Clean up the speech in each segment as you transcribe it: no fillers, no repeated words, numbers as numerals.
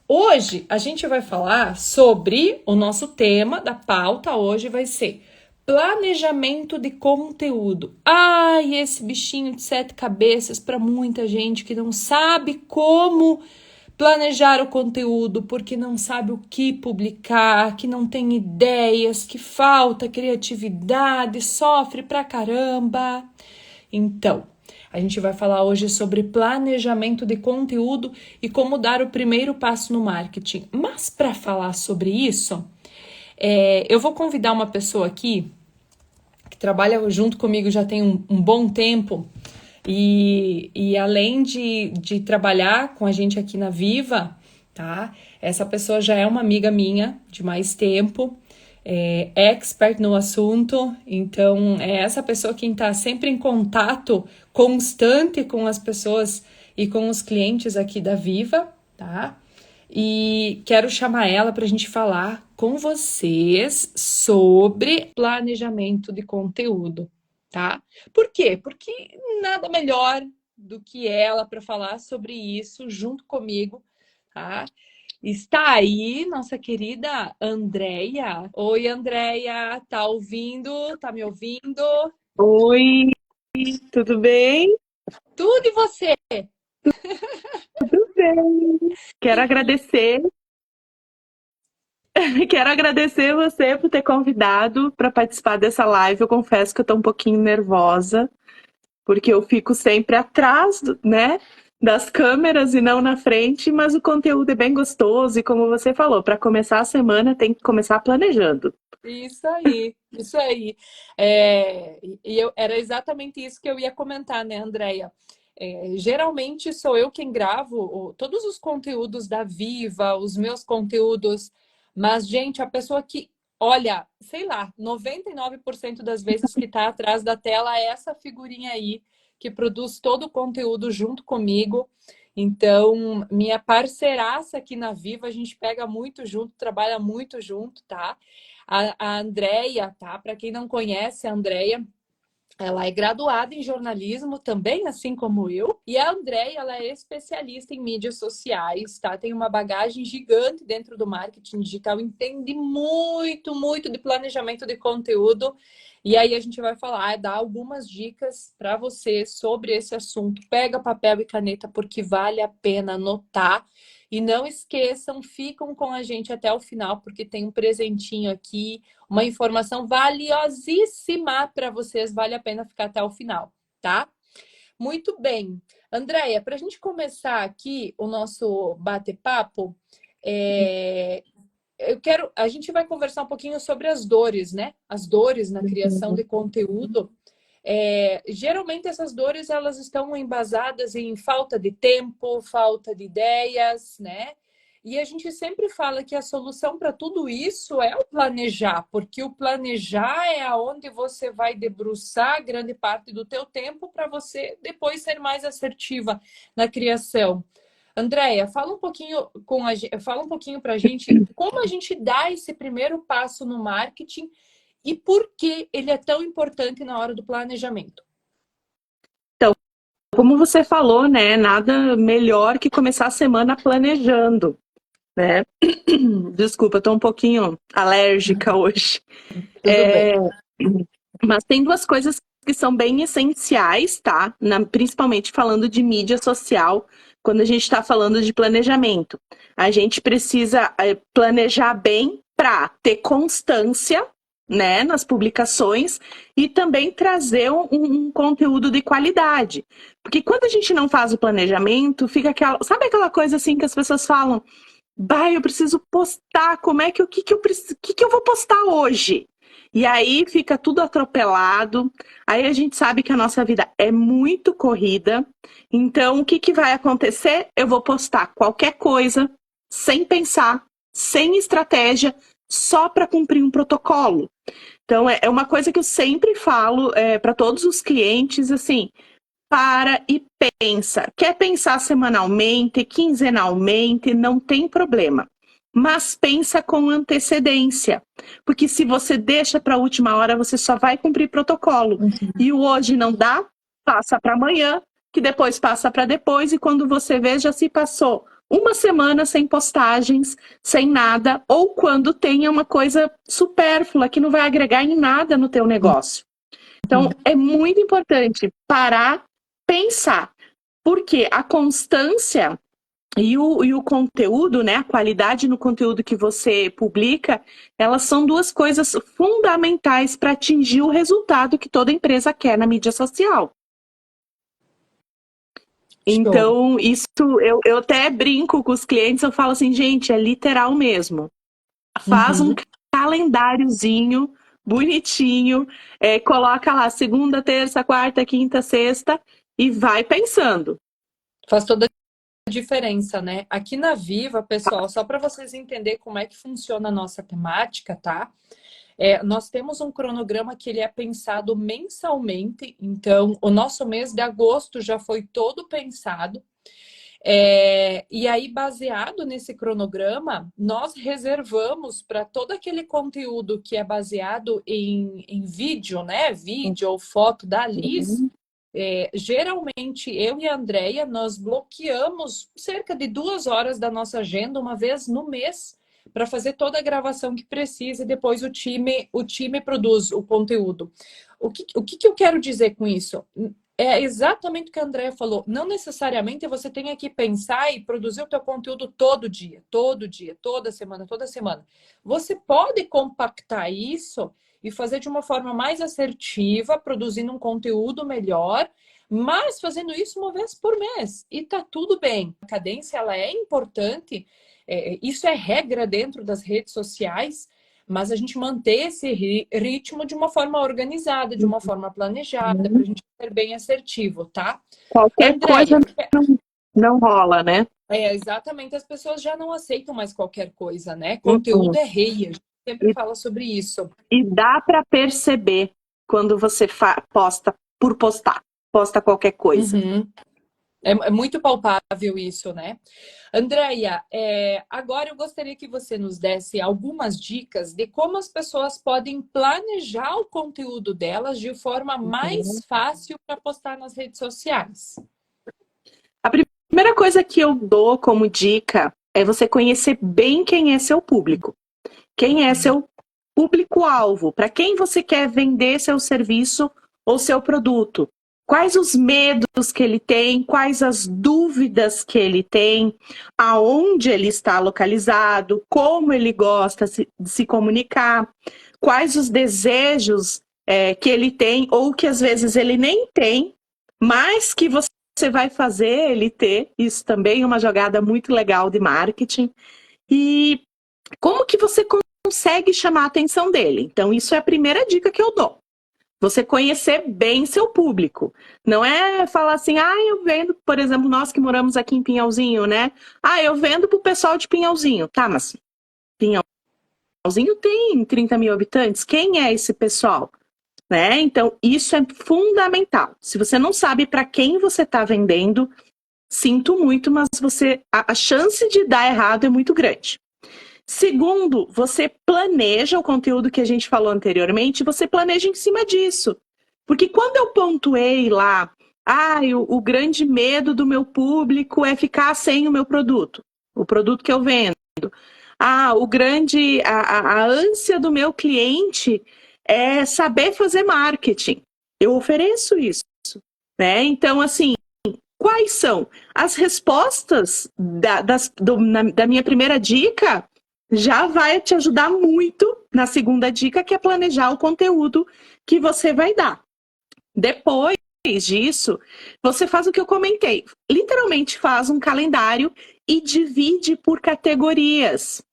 Hoje a gente vai falar sobre o nosso tema da pauta. Hoje vai ser planejamento de conteúdo. Ai, esse bichinho de 7 cabeças para muita gente que não sabe como planejar o conteúdo, porque não sabe o que publicar, que não tem ideias, que falta criatividade, sofre pra caramba. Então, a gente vai falar hoje sobre planejamento de conteúdo e como dar o primeiro passo no marketing. Mas para falar sobre isso, eu vou convidar uma pessoa aqui que trabalha junto comigo já tem um bom tempo e além de trabalhar com a gente aqui na Viva, tá? Essa pessoa já é uma amiga minha de mais tempo, expert no assunto, então é essa pessoa quem está sempre em contato constante com as pessoas e com os clientes aqui da Viva, tá? E quero chamar ela para a gente falar com vocês sobre planejamento de conteúdo, tá? Por quê? Porque nada melhor do que ela para falar sobre isso junto comigo, tá? Está aí nossa querida Andreia. Oi, Andreia, tá ouvindo? Tá me ouvindo? Oi, tudo bem? Tudo e você? Tudo bem. Quero agradecer, quero agradecer você por ter convidado para participar dessa live. Eu confesso que eu estou um pouquinho nervosa, porque eu fico sempre atrás, né, das câmeras e não na frente, mas o conteúdo é bem gostoso e como você falou, para começar a semana tem que começar planejando. Isso aí, isso aí. Era exatamente isso que eu ia comentar, né, Andréia? Geralmente sou eu quem gravo todos os conteúdos da Viva, os meus conteúdos, mas, gente, a pessoa que, olha, sei lá, 99% das vezes que está atrás da tela é essa figurinha aí, que produz todo o conteúdo junto comigo. Então, minha parceiraça aqui na Viva, a gente pega muito junto, trabalha muito junto, tá? A Andrea, tá? Para quem não conhece a Andrea, ela é graduada em jornalismo também, assim como eu. E a Andrea, ela é especialista em mídias sociais, tá? Tem uma bagagem gigante dentro do marketing digital, entende muito, muito de planejamento de conteúdo. E aí a gente vai falar, dar algumas dicas para você sobre esse assunto. Pega papel e caneta porque vale a pena anotar. E não esqueçam, ficam com a gente até o final, porque tem um presentinho aqui, uma informação valiosíssima para vocês, vale a pena ficar até o final, tá? Muito bem. Andréia, para a gente começar aqui o nosso bate-papo, a gente vai conversar um pouquinho sobre as dores, né? As dores na criação de conteúdo. Geralmente essas dores elas estão embasadas em falta de tempo, falta de ideias, né? E a gente sempre fala que a solução para tudo isso é o planejar, porque o planejar é aonde você vai debruçar grande parte do teu tempo para você depois ser mais assertiva na criação. Andréia, fala um pouquinho fala um pouquinho para a gente como a gente dá esse primeiro passo no marketing e por que ele é tão importante na hora do planejamento. Então, como você falou, né, nada melhor que começar a semana planejando, né? Desculpa, eu tô um pouquinho alérgica hoje. Tudo bem. Mas tem duas coisas que são bem essenciais, tá? Principalmente falando de mídia social, quando a gente está falando de planejamento. A gente precisa planejar bem para ter constância, né, nas publicações e também trazer um conteúdo de qualidade. Porque quando a gente não faz o planejamento, fica sabe aquela coisa assim que as pessoas falam, bah, eu preciso postar, o que eu vou postar hoje? E aí fica tudo atropelado. Aí a gente sabe que a nossa vida é muito corrida. Então, o que vai acontecer? Eu vou postar qualquer coisa, sem pensar, sem estratégia, só para cumprir um protocolo. Então, é uma coisa que eu sempre falo para todos os clientes, assim, para e pensa. Quer pensar semanalmente, quinzenalmente, não tem problema. Mas pensa com antecedência. Porque se você deixa para a última hora, você só vai cumprir protocolo. E o hoje não dá, passa para amanhã, que depois passa para depois, e quando você vê, já se passou uma semana sem postagens, sem nada, ou quando tenha uma coisa supérflua que não vai agregar em nada no teu negócio. Então, é muito importante parar, pensar, porque a constância e o conteúdo, né, a qualidade no conteúdo que você publica, elas são duas coisas fundamentais para atingir o resultado que toda empresa quer na mídia social. Então, isso eu até brinco com os clientes, eu falo assim, gente, é literal mesmo. Faz um calendáriozinho bonitinho, coloca lá segunda, terça, quarta, quinta, sexta e vai pensando. Faz toda a diferença, né? Aqui na Viva, pessoal, só para vocês entenderem como é que funciona a nossa temática, tá? Nós temos um cronograma que ele é pensado mensalmente, então o nosso mês de agosto já foi todo pensado. E aí, baseado nesse cronograma, nós reservamos para todo aquele conteúdo que é baseado em vídeo, né? Vídeo ou foto da Liz. Geralmente, eu e a Andrea, nós bloqueamos cerca de 2 horas da nossa agenda, uma vez no mês, para fazer toda a gravação que precisa e depois o time produz o conteúdo. O que eu quero dizer com isso? É exatamente o que a Andrea falou. Não necessariamente você tenha que pensar e produzir o teu conteúdo todo dia, toda semana. Você pode compactar isso e fazer de uma forma mais assertiva, produzindo um conteúdo melhor, mas fazendo isso uma vez por mês. E tá tudo bem. A cadência, ela é importante. Isso é regra dentro das redes sociais, mas a gente manter esse ritmo de uma forma organizada, de uma forma planejada, para a gente ser bem assertivo, tá? Qualquer Andréia, coisa não rola, né? exatamente, as pessoas já não aceitam mais qualquer coisa, né? Conteúdo é rei, a gente sempre fala sobre isso. E dá para perceber quando você posta por postar, posta qualquer coisa. É muito palpável isso, né? Andréia, agora eu gostaria que você nos desse algumas dicas de como as pessoas podem planejar o conteúdo delas de forma mais fácil para postar nas redes sociais. A primeira coisa que eu dou como dica é você conhecer bem quem é seu público. Quem é seu público-alvo? Para quem você quer vender seu serviço ou seu produto? Quais os medos que ele tem? Quais as dúvidas que ele tem? Aonde ele está localizado? Como ele gosta de se comunicar? Quais os desejos que ele tem ou que às vezes ele nem tem, mas que você vai fazer ele ter? Isso também é uma jogada muito legal de marketing. E como que você consegue chamar a atenção dele? Então, isso é a primeira dica que eu dou. Você conhecer bem seu público. Não é falar assim, eu vendo, por exemplo, nós que moramos aqui em Pinhalzinho, né? Eu vendo pro pessoal de Pinhalzinho. Tá, mas Pinhalzinho tem 30 mil habitantes. Quem é esse pessoal? Né? Então, isso é fundamental. Se você não sabe para quem você está vendendo, sinto muito, mas a chance de dar errado é muito grande. Segundo, você planeja o conteúdo que a gente falou anteriormente, você planeja em cima disso. Porque quando eu pontuei lá, o grande medo do meu público é ficar sem o meu produto, o produto que eu vendo. A ânsia do meu cliente é saber fazer marketing. Eu ofereço isso, né? Então, assim, quais são as respostas da minha primeira dica? Já vai te ajudar muito na segunda dica, que é planejar o conteúdo que você vai dar. Depois disso, você faz o que eu comentei. Literalmente faz um calendário e divide por categorias.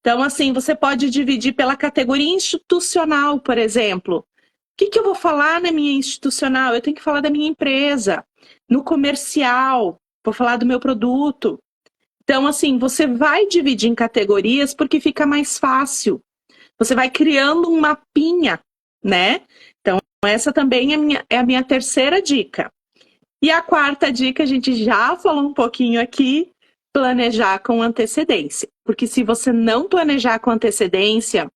Então, assim, você pode dividir pela categoria institucional, por exemplo. O que eu vou falar na minha institucional? Eu tenho que falar da minha empresa. No comercial, vou falar do meu produto. Então, assim, você vai dividir em categorias porque fica mais fácil. Você vai criando um mapinha, né? Então, essa também é a minha terceira dica. E a quarta dica, a gente já falou um pouquinho aqui, planejar com antecedência. Porque se você não planejar com antecedência,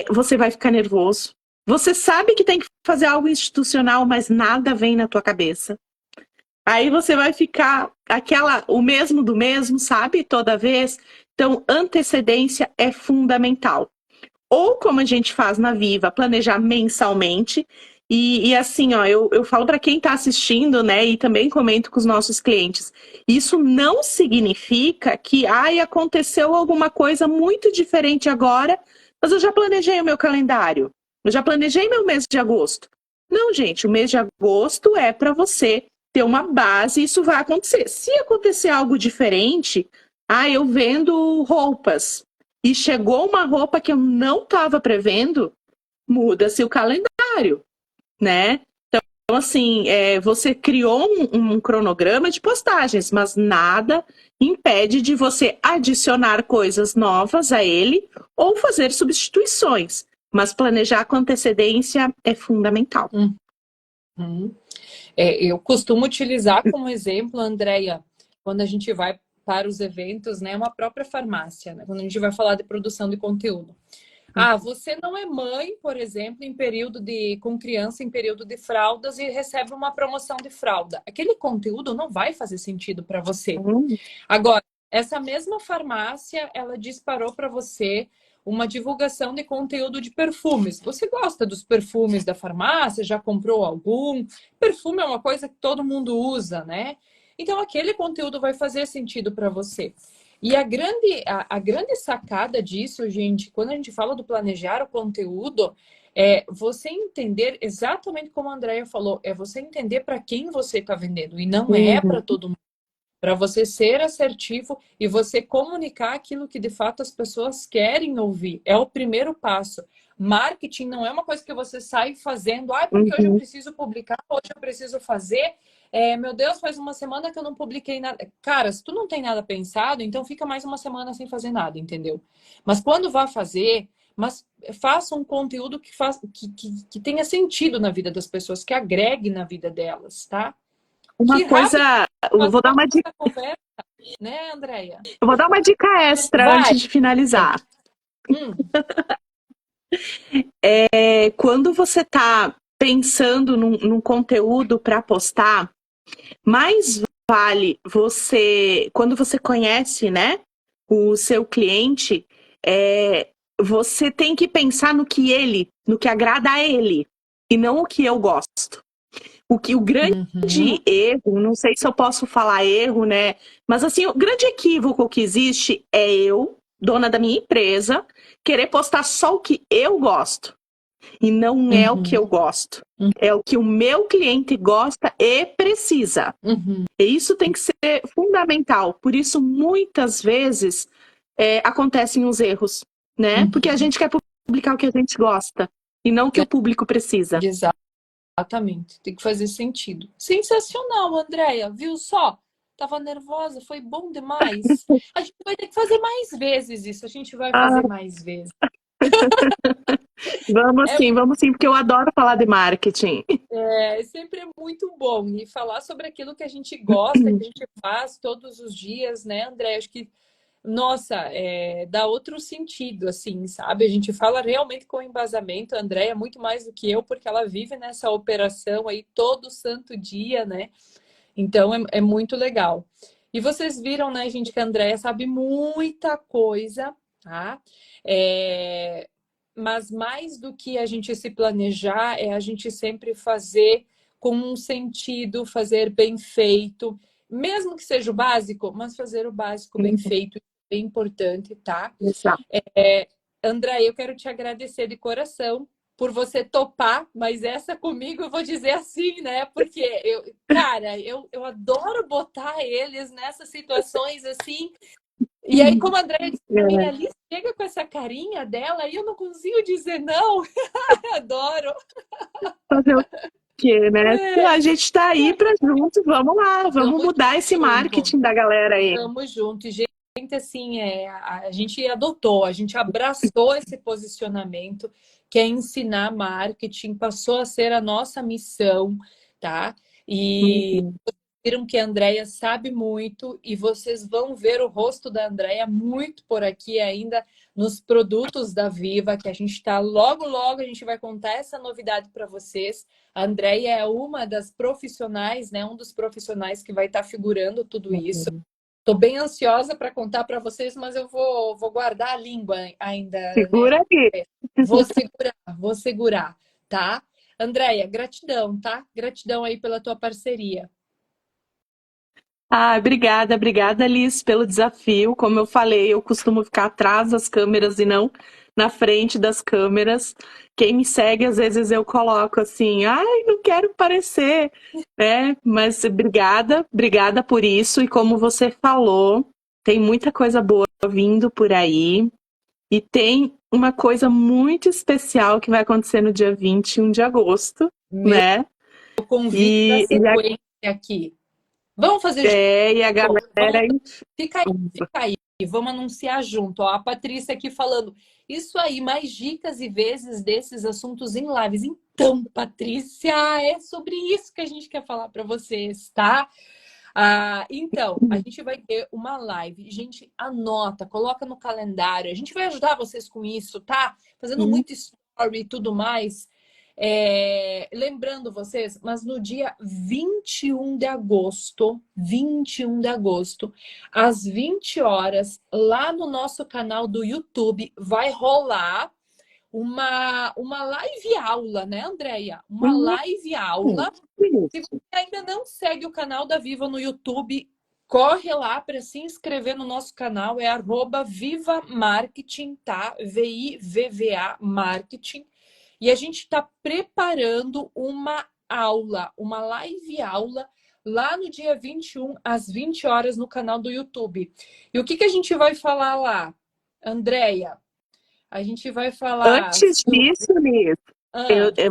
você vai ficar nervoso. Você sabe que tem que fazer algo institucional, mas nada vem na tua cabeça. Aí você vai ficar o mesmo do mesmo, sabe? Toda vez. Então, antecedência é fundamental. Ou como a gente faz na Viva, planejar mensalmente. E assim, ó, eu falo para quem está assistindo, né? E também comento com os nossos clientes. Isso não significa que aconteceu alguma coisa muito diferente agora, mas eu já planejei o meu calendário. Eu já planejei meu mês de agosto. Não, gente, o mês de agosto é para você ter uma base, isso vai acontecer. Se acontecer algo diferente, eu vendo roupas e chegou uma roupa que eu não estava prevendo, muda-se o calendário, né? Então, assim, você criou um cronograma de postagens, mas nada impede de você adicionar coisas novas a ele ou fazer substituições. Mas planejar com antecedência é fundamental. Uhum. Eu costumo utilizar como exemplo, Andréia, quando a gente vai para os eventos, né, uma própria farmácia, né, quando a gente vai falar de produção de conteúdo. Você não é mãe, por exemplo, com criança em período de fraldas e recebe uma promoção de fralda. Aquele conteúdo não vai fazer sentido para você. Agora, essa mesma farmácia, ela disparou para você uma divulgação de conteúdo de perfumes. Você gosta dos perfumes da farmácia? Já comprou algum? Perfume é uma coisa que todo mundo usa, né? Então, aquele conteúdo vai fazer sentido para você. E a grande sacada disso, gente, quando a gente fala do planejar o conteúdo, é você entender exatamente como a Andrea falou, é você entender para quem você está vendendo e não é para todo mundo. Para você ser assertivo e você comunicar aquilo que de fato as pessoas querem ouvir. É o primeiro passo. Marketing não é uma coisa que você sai fazendo, porque hoje eu preciso publicar, hoje eu preciso fazer. Meu Deus, faz uma semana que eu não publiquei nada. Cara, se tu não tem nada pensado, então fica mais uma semana sem fazer nada, entendeu? Mas quando vá fazer, mas faça um conteúdo que tenha sentido na vida das pessoas, que agregue na vida delas, tá? Uma coisa, eu vou dar uma dica, Conversa, né, Andréia? eu vou dar uma dica extra Vai. antes de finalizar. Quando você está pensando num conteúdo para postar, mais vale quando você conhece, né, o seu cliente, você tem que pensar no que agrada a ele, e não o que eu gosto. O grande erro, não sei se eu posso falar erro, né? Mas assim, o grande equívoco que existe é eu, dona da minha empresa, querer postar só o que eu gosto. E não é o que eu gosto. É o que o meu cliente gosta e precisa. E isso tem que ser fundamental. Por isso, muitas vezes, acontecem os erros, né? Porque a gente quer publicar o que a gente gosta e não o que o público precisa. Exatamente. Tem que fazer sentido. Sensacional, Andréia. Viu só? Tava nervosa, foi bom demais. A gente vai ter que fazer mais vezes isso. A gente vai fazer mais vezes. Vamos sim, porque eu adoro falar de marketing. Sempre é muito bom. E falar sobre aquilo que a gente gosta, que a gente faz todos os dias, né, André? Acho que, nossa, dá outro sentido, assim, sabe? A gente fala realmente com embasamento. A Andréia muito mais do que eu, porque ela vive nessa operação aí todo santo dia, né? Então, é muito legal. E vocês viram, né, gente, que a Andréia sabe muita coisa, tá? Mas mais do que a gente se planejar, é a gente sempre fazer com um sentido, fazer bem feito, mesmo que seja o básico, mas fazer o básico bem feito é bem importante, tá? Exato. André, eu quero te agradecer de coração por você topar, mas essa comigo eu vou dizer assim, né? Porque eu adoro botar eles nessas situações assim. E aí, como a Andréia disse pra mim, ali chega com essa carinha dela e eu não consigo dizer não. Adoro. Fazer o quê, né? A gente tá aí pra junto, vamos lá, vamos mudar esse marketing da galera aí. Tamo junto. E, gente, assim, a gente adotou, a gente abraçou esse posicionamento, que é ensinar marketing, passou a ser a nossa missão, tá? E viram que a Andrea sabe muito e vocês vão ver o rosto da Andrea muito por aqui ainda nos produtos da Viva, que a gente está logo, logo a gente vai contar essa novidade para vocês. A Andrea é uma das profissionais, né? Um dos profissionais que vai estar figurando tudo isso. Estou bem ansiosa para contar para vocês, mas eu vou guardar a língua ainda, né? Segura aqui. Vou segurar, tá? Andréia, gratidão, tá? Gratidão aí pela tua parceria. Ah, obrigada, Liz, pelo desafio. Como eu falei, eu costumo ficar atrás das câmeras e não na frente das câmeras. Quem me segue, às vezes eu coloco assim, ai, não quero parecer, né? Mas obrigada por isso. E como você falou, tem muita coisa boa vindo por aí. E tem uma coisa muito especial que vai acontecer no dia 21 de agosto, Meu né? convite da E, e, a, sequência aqui. Vamos fazer junto. e a galera. Fica aí. Vamos anunciar junto. Ó, a Patrícia aqui falando. Isso aí, mais dicas e vezes desses assuntos em lives. Então, Patrícia, é sobre isso que a gente quer falar para vocês, tá? Então, a gente vai ter uma live. Gente, anota, coloca no calendário. A gente vai ajudar vocês com isso, tá? Fazendo muito story e tudo mais. Lembrando vocês, mas no dia 21 de agosto, às 20 horas, lá no nosso canal do YouTube, vai rolar uma live aula, né, Andréia? Uma live aula. Se você ainda não segue o canal da Viva no YouTube, corre lá para se inscrever no nosso canal, é @Viva Marketing, tá? VIVVA Marketing. E a gente está preparando uma aula, uma live aula, lá no dia 21, às 20 horas, no canal do YouTube. E o que a gente vai falar lá, Andréia? A gente vai falar Antes sobre... disso, Liz,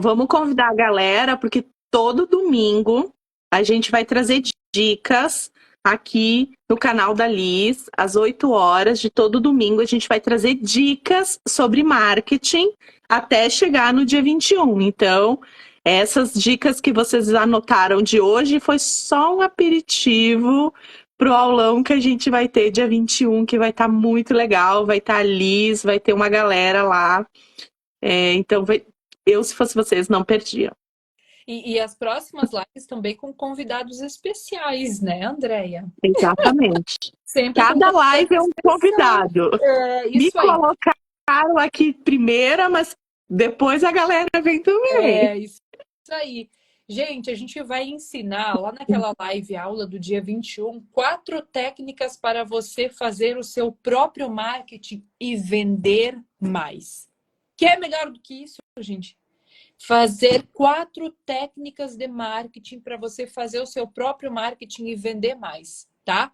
vamos convidar a galera, porque todo domingo a gente vai trazer dicas aqui no canal da Liz, às 8 horas de todo domingo. A gente vai trazer dicas sobre marketing até chegar no dia 21. Então, essas dicas que vocês anotaram de hoje foi só um aperitivo pro aulão que a gente vai ter dia 21, que vai estar muito legal. Vai estar a Liz, vai ter uma galera lá. Então, eu, se fosse vocês, não perdia. E as próximas lives também com convidados especiais, né, Andréia? Exatamente. Sempre com Cada live é um especial. convidado. Me Isso aí. colocaram aqui primeira, mas depois a galera vem também. Isso aí. Gente, a gente vai ensinar lá naquela live aula do dia 21, 4 técnicas para você fazer o seu próprio marketing e vender mais. Quer melhor do que isso, gente? Fazer 4 técnicas de marketing para você fazer o seu próprio marketing e vender mais, tá?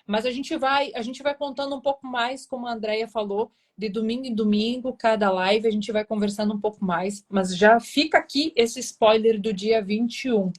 Mas a gente vai contando um pouco mais, como a Andrea falou, de domingo em domingo, cada live, a gente vai conversando um pouco mais. Mas já fica aqui esse spoiler do dia 21.